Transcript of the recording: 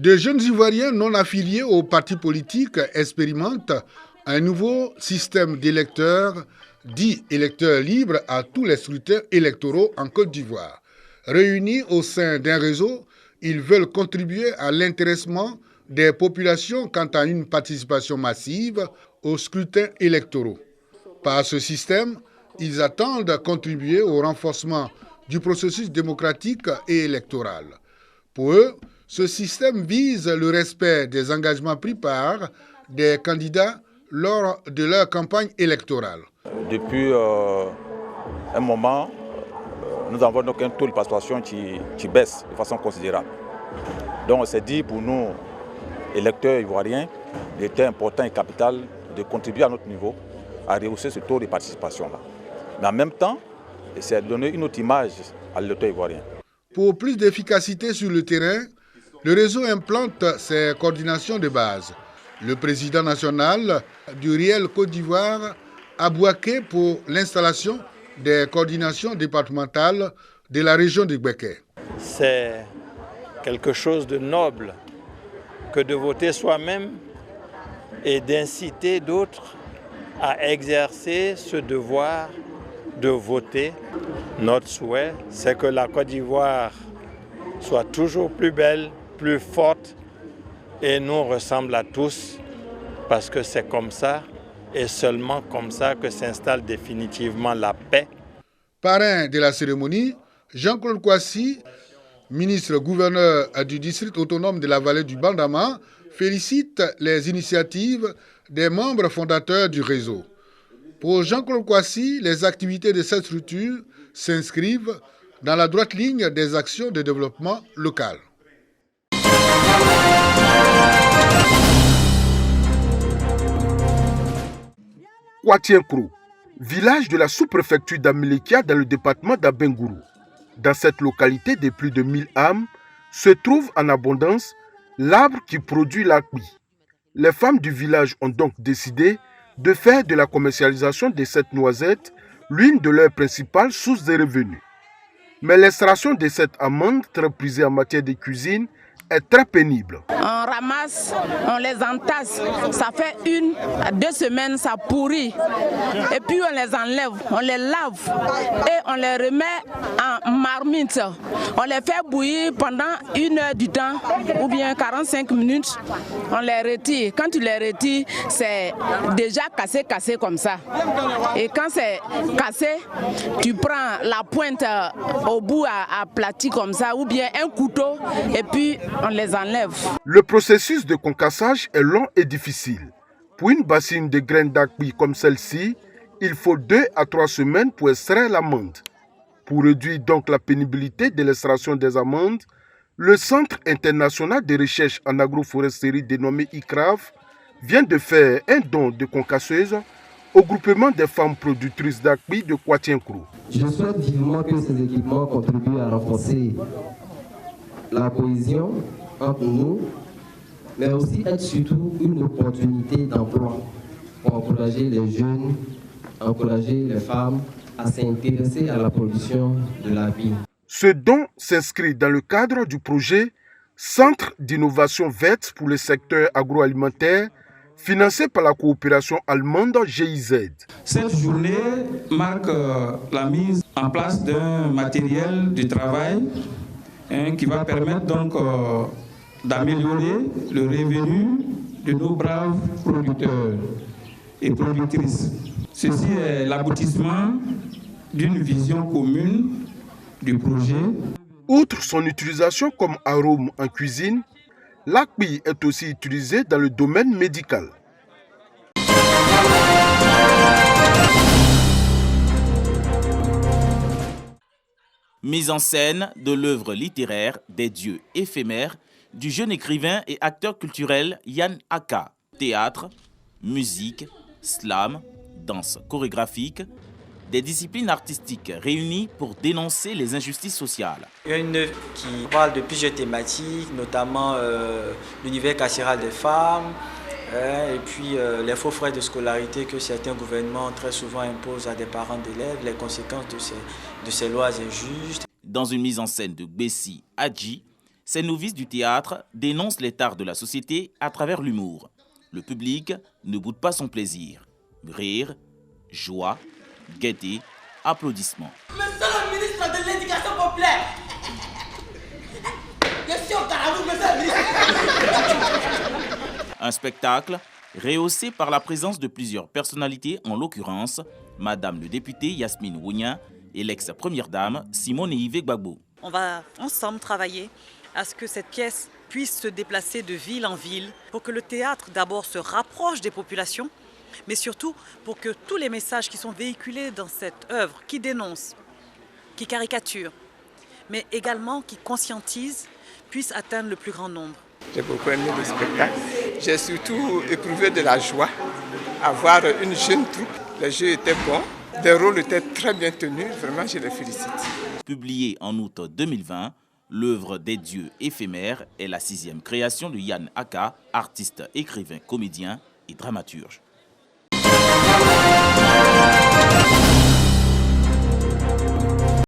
De jeunes Ivoiriens non affiliés aux partis politiques expérimentent un nouveau système d'électeurs, dit électeurs libres à tous les scrutins électoraux en Côte d'Ivoire. Réunis au sein d'un réseau, ils veulent contribuer à l'intéressement des populations quant à une participation massive aux scrutins électoraux. Par ce système, ils attendent contribuer au renforcement du processus démocratique et électoral. Pour eux, ce système vise le respect des engagements pris par des candidats lors de leur campagne électorale. Depuis un moment, nous avons donc un taux de participation qui baisse de façon considérable. Donc on s'est dit pour nous, électeurs ivoiriens, il était important et capital de contribuer à notre niveau à rehausser ce taux de participation-là. Mais en même temps, c'est donner une autre image à l'électeur ivoirien. Pour plus d'efficacité sur le terrain, le réseau implante ses coordinations de base. Le président national du Riel Côte d'Ivoire a boaqué pour l'installation des coordinations départementales de la région de Gbeke. C'est quelque chose de noble que de voter soi-même et d'inciter d'autres à exercer ce devoir de voter. Notre souhait, c'est que la Côte d'Ivoire soit toujours plus belle, plus forte et nous ressemble à tous parce que c'est comme ça et seulement comme ça que s'installe définitivement la paix. Parrain de la cérémonie, Jean-Claude Kouassi, ministre-gouverneur du district autonome de la vallée du Bandama, félicite les initiatives des membres fondateurs du réseau. Pour Jean-Claude Kouassi, les activités de cette structure s'inscrivent dans la droite ligne des actions de développement local. Kwatienkro, village de la sous-préfecture d'Amilikia dans le département d'Abengourou. Dans cette localité de plus de 1000 âmes, se trouve en abondance l'arbre qui produit l'akbi. Les femmes du village ont donc décidé de faire de la commercialisation de cette noisette l'une de leurs principales sources de revenus. Mais l'extraction de cette amande, très prisée en matière de cuisine, est très pénible. On ramasse, on les entasse, ça fait 1 à 2 semaines, ça pourrit. Et puis on les enlève, on les lave et on les remet en marmite. On les fait bouillir pendant 1 heure du temps ou bien 45 minutes. On les retire. Quand tu les retires, c'est déjà cassé comme ça. Et quand c'est cassé, tu prends la pointe au bout aplati comme ça ou bien un couteau et puis on les enlève. Le processus de concassage est long et difficile. Pour une bassine de graines d'akbi comme celle-ci, il faut 2 à 3 semaines pour extraire l'amande. Pour réduire donc la pénibilité de l'extraction des amandes, le Centre international de recherche en agroforesterie dénommé ICRAF vient de faire un don de concasseuses au groupement des femmes productrices d'akbi de Kwatienkro. Je souhaite vivement que ces équipements contribuent à renforcer la cohésion entre nous, mais aussi être surtout une opportunité d'emploi pour encourager les jeunes, encourager les femmes à s'intéresser à la production de la vigne. Ce don s'inscrit dans le cadre du projet Centre d'innovation verte pour le secteur agroalimentaire, financé par la coopération allemande GIZ. Cette journée marque la mise en place d'un matériel de travail qui va permettre donc d'améliorer le revenu de nos braves producteurs et productrices. Ceci est l'aboutissement d'une vision commune du projet. Outre son utilisation comme arôme en cuisine, l'akbi est aussi utilisé dans le domaine médical. Mise en scène de l'œuvre littéraire des dieux éphémères du jeune écrivain et acteur culturel Yann Aka. Théâtre, musique, slam, danse chorégraphique, des disciplines artistiques réunies pour dénoncer les injustices sociales. Il y a une œuvre qui parle de plusieurs thématiques, notamment l'univers carcéral des femmes, et puis les faux frais de scolarité que certains gouvernements très souvent imposent à des parents d'élèves, les conséquences de ces lois injustes. Dans une mise en scène de Gbessi Hadji, Ces novices du théâtre dénoncent les tares de la société à travers l'humour. Le public ne boude pas son plaisir. Rire, joie, gaieté, applaudissements. Monsieur le ministre de l'Éducation populaire, je suis au Caravou, monsieur le ministre. Un spectacle rehaussé par la présence de plusieurs personnalités, en l'occurrence Madame le député Yasmine Wounia et l'ex-première dame Simone Yves Gbagbo. On va ensemble travailler à ce que cette pièce puisse se déplacer de ville en ville pour que le théâtre d'abord se rapproche des populations, mais surtout pour que tous les messages qui sont véhiculés dans cette œuvre, qui dénoncent, qui caricaturent, mais également qui conscientisent, puissent atteindre le plus grand nombre. J'ai beaucoup aimé le spectacle. J'ai surtout éprouvé de la joie à voir une jeune troupe. Les jeux étaient bons, les rôles étaient très bien tenus. Vraiment, je les félicite. Publié en août 2020, l'œuvre des dieux éphémères est la 6e création de Yann Aka, artiste, écrivain, comédien et dramaturge.